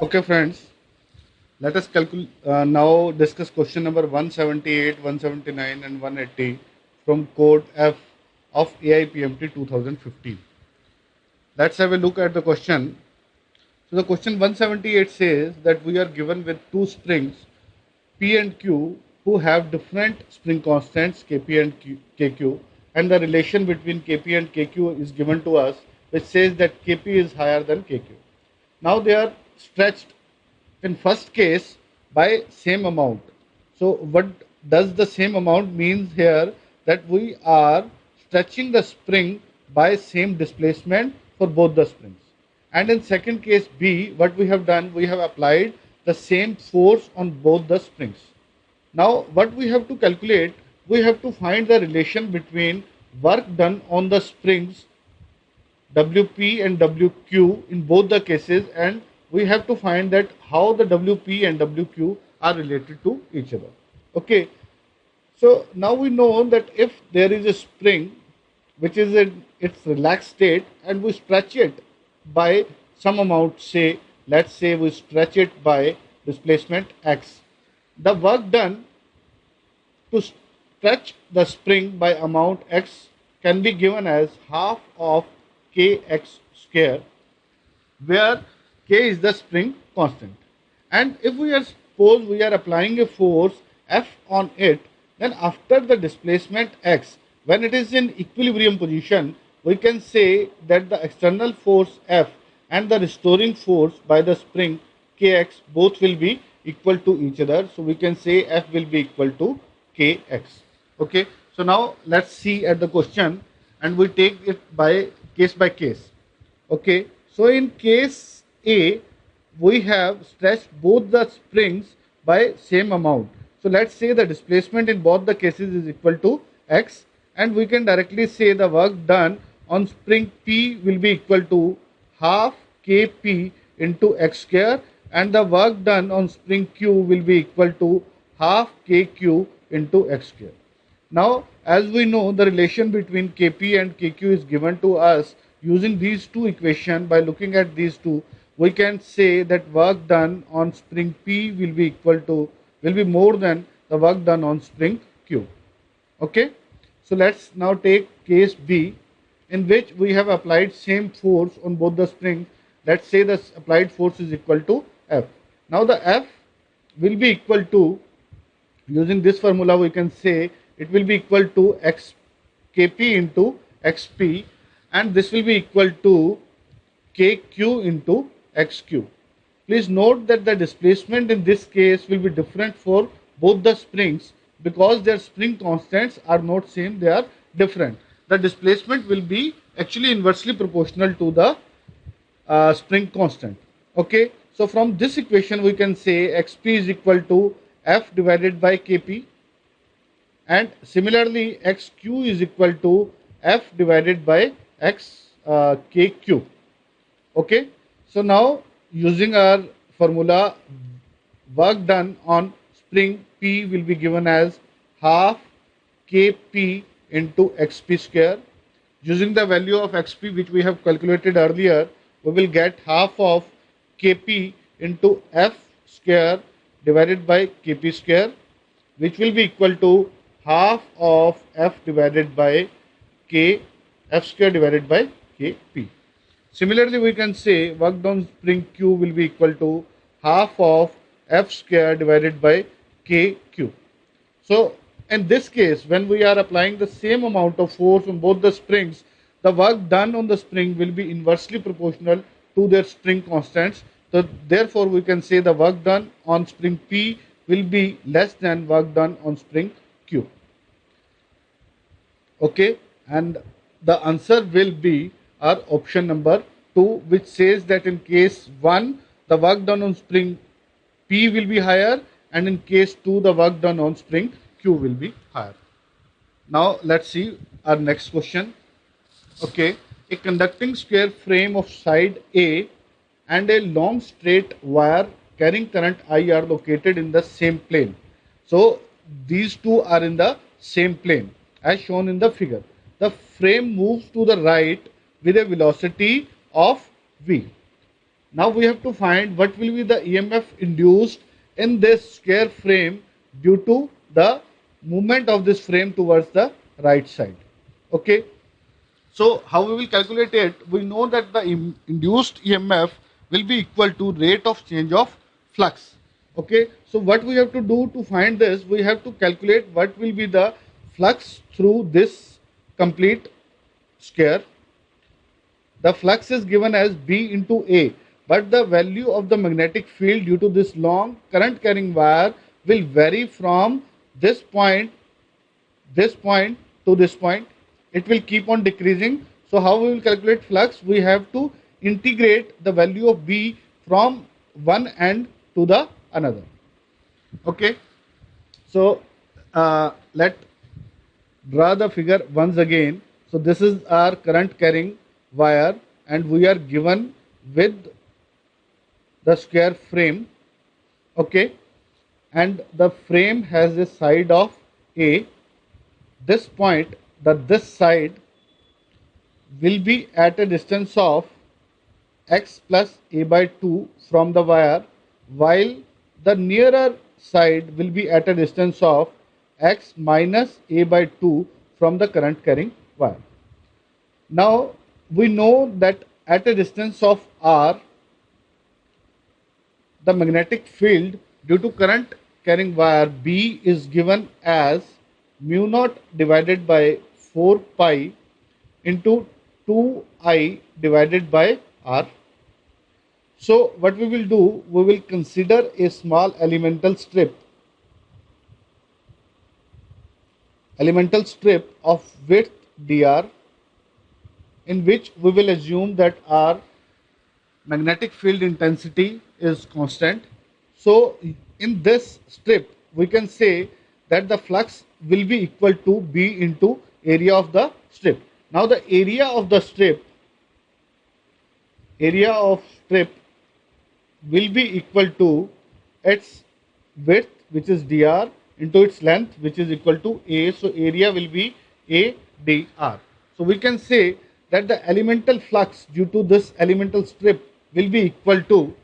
Okay, friends, let us now discuss question number 178, 179, and 180 from code F of AIPMT 2015. Let's have a look at the question. So, the question 178 says that we are given with two springs P and Q who have different spring constants Kp and Kq, and the relation between Kp and Kq is given to us, which says that Kp is higher than Kq. Now they are stretched in first case by same amount. So what does the same amount means here? That we are stretching the spring by same displacement for both the springs. And in second case B, what we have done, we have applied the same force on both the springs. Now what we have to calculate, we have to find the relation between work done on the springs WP and WQ in both the cases, and we have to find that how the WP and WQ are related to each other. Okay, so now we know that if there is a spring which is in its relaxed state and we stretch it by some amount, say let's say we stretch it by displacement x, the work done to stretch the spring by amount x can be given as half of kx square, where k is the spring constant. And if we are suppose we are applying a force F on it, then after the displacement x, when it is in equilibrium position, we can say that the external force F and the restoring force by the spring kx both will be equal to each other. So we can say F will be equal to kx. Okay, so now let's see at the question and we take it by case. Okay, so in case A, we have stretched both the springs by same amount. So let's say the displacement in both the cases is equal to x, and we can directly say the work done on spring P will be equal to half kp into x square, and the work done on spring Q will be equal to half kq into x square. Now, as we know, the relation between Kp and Kq is given to us using these two equations. By looking at these two, we can say that work done on spring P will be more than the work done on spring Q. Okay, so let's now take case B, in which we have applied same force on both the springs. Let's say the applied force is equal to F. Now the F will be equal to, using this formula we can say it will be equal to x kp into xp, and this will be equal to kq into xq. Please note that the displacement in this case will be different for both the springs because their spring constants are not same, they are different. The displacement will be actually inversely proportional to the spring constant. Okay, so from this equation we can say xp is equal to F divided by kp, and similarly xq is equal to F divided by kq. Okay, so now using our formula, work done on spring P will be given as half kp into xp square. Using the value of xp which we have calculated earlier, we will get half of kp into F square divided by kp square, which will be equal to half of F divided by k, F square divided by kp. Similarly, we can say work done spring Q will be equal to half of F square divided by kq. So in this case, when we are applying the same amount of force on both the springs, the work done on the spring will be inversely proportional to their spring constants. So therefore we can say the work done on spring P will be less than work done on spring Q. Okay, and the answer will be our option number 2, which says that in case 1 the work done on spring P will be higher, and in case 2 the work done on spring Q will be higher. Now let's see our next question. Okay, a conducting square frame of side A and a long straight wire carrying current I are located in the same plane. So these two are in the same plane as shown in the figure. The frame moves to the right with a velocity of v. Now we have to find what will be the EMF induced in this square frame due to the movement of this frame towards the right side. Okay. So how we will calculate it? We know that the induced EMF will be equal to rate of change of flux. Okay. So what we have to do to find this? We have to calculate what will be the flux through this complete square. The flux is given as B into A, but the value of the magnetic field due to this long current carrying wire will vary from this point to this point. It will keep on decreasing. So how we will calculate flux? We have to integrate the value of B from one end to the another. Okay. So let draw the figure once again. So this is our current carrying wire and we are given with the square frame. Okay. And the frame has a side of A. This point, this side will be at a distance of x plus a by 2 from the wire, while the nearer side will be at a distance of x minus a by 2 from the current carrying wire. Now we know that at a distance of r, the magnetic field due to current carrying wire B is given as mu naught divided by 4 pi into 2I divided by R. So what we will do, we will consider a small elemental strip of width dr, in which we will assume that our magnetic field intensity is constant. So in this strip we can say that the flux will be equal to B into area of the strip. Now the area of strip will be equal to its width, which is dr, into its length, which is equal to A. So area will be A dr. So we can say that the elemental flux due to this elemental strip will be equal to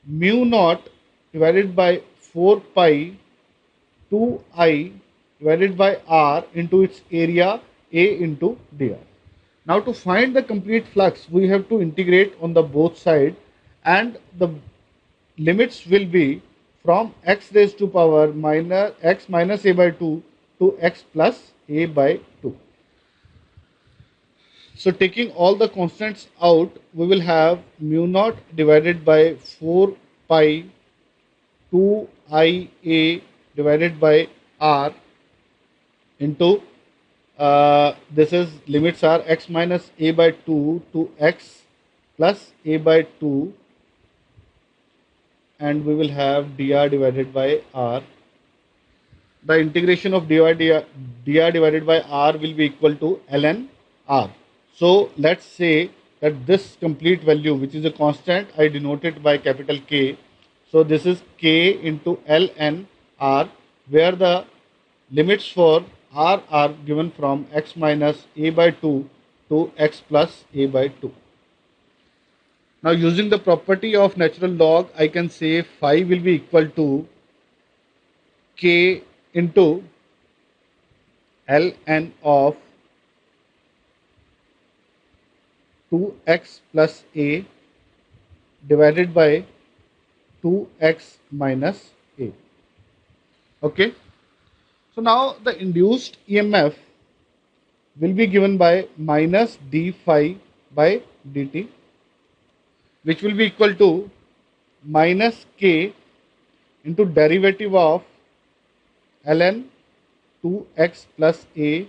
mu naught divided by 4 pi 2I divided by R into its area A into dr. Now to find the complete flux, we have to integrate on the both sides, and the limits will be from x raised to power minus x minus a by 2 to x plus a by 2. So taking all the constants out, we will have mu naught divided by 4 pi 2ia divided by r into this is limits are x minus a by 2 to x plus a by 2, and we will have dr divided by r. The integration of dr divided by r will be equal to ln r. So let's say that this complete value, which is a constant, I denote it by capital K. So this is K into ln r, where the limits for r are given from x minus a by 2 to x plus a by 2. Now using the property of natural log, I can say phi will be equal to K into ln of 2x plus a divided by 2x minus a. Okay. So now the induced EMF will be given by minus d phi by dt, which will be equal to minus k into derivative of ln 2x plus a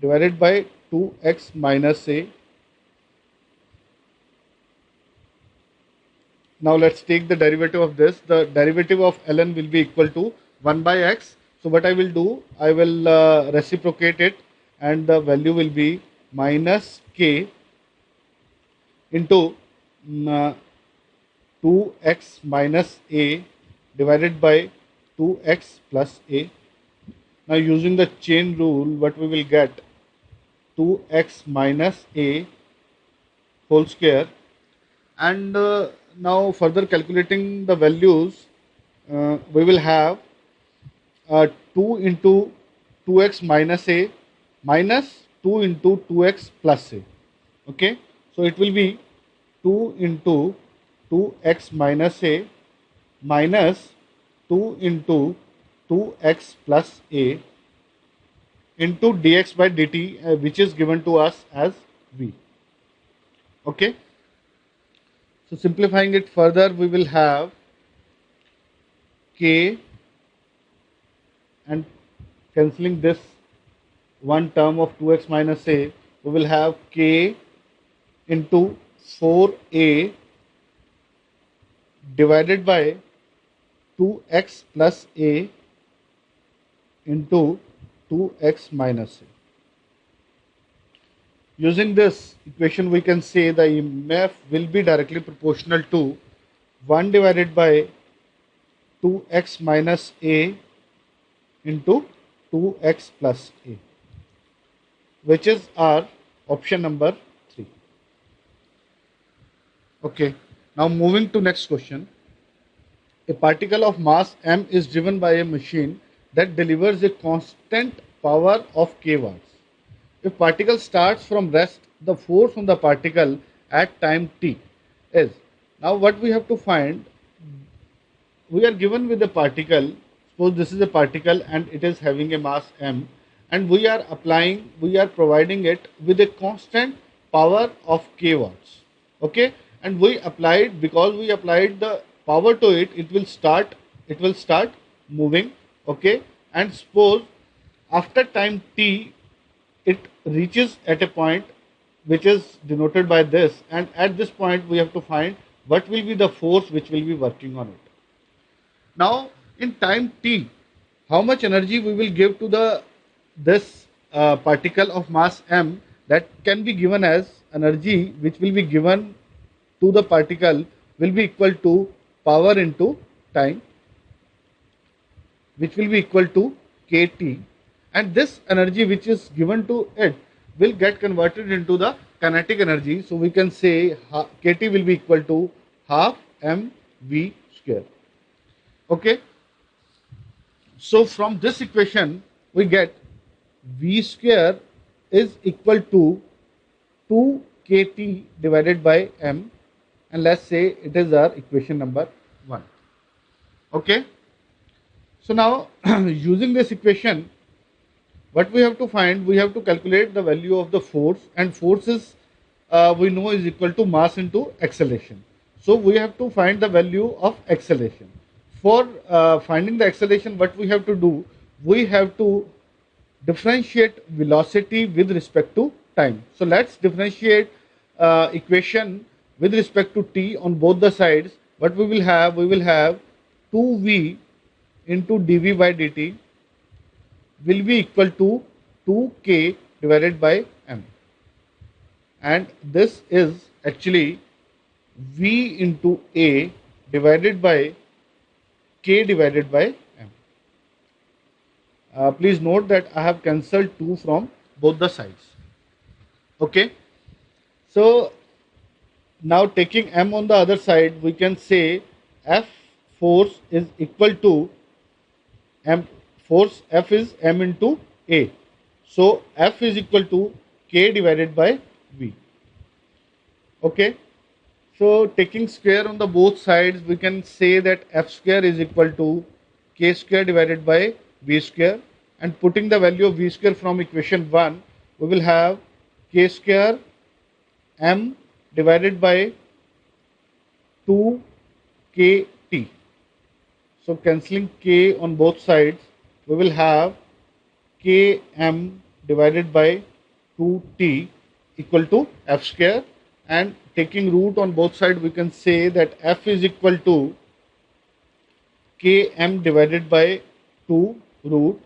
divided by 2x minus a. Now let's take the derivative of this. The derivative of ln will be equal to 1 by x. So what I will do, I will reciprocate it, and the value will be minus k into 2x minus a divided by 2x plus a. Now using the chain rule, what we will get, 2x minus a whole square And now further calculating the values, we will have 2 into 2x minus a minus 2 into 2x plus a. Okay, so it will be 2 into 2x minus a minus 2 into 2x plus a into dx by dt, which is given to us as v. Okay, so simplifying it further, we will have k, and cancelling this one term of 2x minus a, we will have k into 4a divided by 2x plus a into 2x minus a. Using this equation, we can say the EMF will be directly proportional to 1 divided by 2x minus a into 2x plus a, which is our option number 3. Okay, now moving to next question. A particle of mass m is driven by a machine that delivers a constant power of k watts. If particle starts from rest, the force on the particle at time t is. Now what we have to find, we are given with a particle, suppose this is a particle and it is having a mass m, and we are providing it with a constant power of k watts. Okay, and we applied, because we applied the power to it, it will start moving. Okay, and suppose after time t it reaches at a point which is denoted by this, and at this point we have to find what will be the force which will be working on it. Now in time t, how much energy we will give to the this particle of mass m, that can be given as energy which will be given to the particle will be equal to power into time, which will be equal to kT, and this energy which is given to it will get converted into the kinetic energy. So we can say kT will be equal to half mv square. Okay, so from this equation we get v square is equal to 2 kT divided by m, and let's say it is our equation number 1. Okay, so now using this equation, what we have to find, we have to calculate the value of the force, and force is we know is equal to mass into acceleration. So we have to find the value of acceleration. For finding the acceleration, what we have to do, we have to differentiate velocity with respect to time. So let's differentiate equation with respect to t on both the sides. What we will have 2v into dv by dt will be equal to 2k divided by m, and this is actually v into a divided by k divided by m. Please note that I have cancelled 2 from both the sides. Okay, so now taking m on the other side, we can say F force is equal to m, force F is m into a. So F is equal to k divided by v. Okay, so taking square on the both sides, we can say that F square is equal to k square divided by v square, and putting the value of v square from equation 1, we will have k square m divided by 2 kt. So cancelling k on both sides, we will have km divided by 2t equal to f square, and taking root on both sides, we can say that f is equal to km divided by 2 root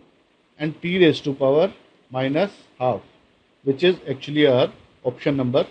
and t raised to power minus half, which is actually our option number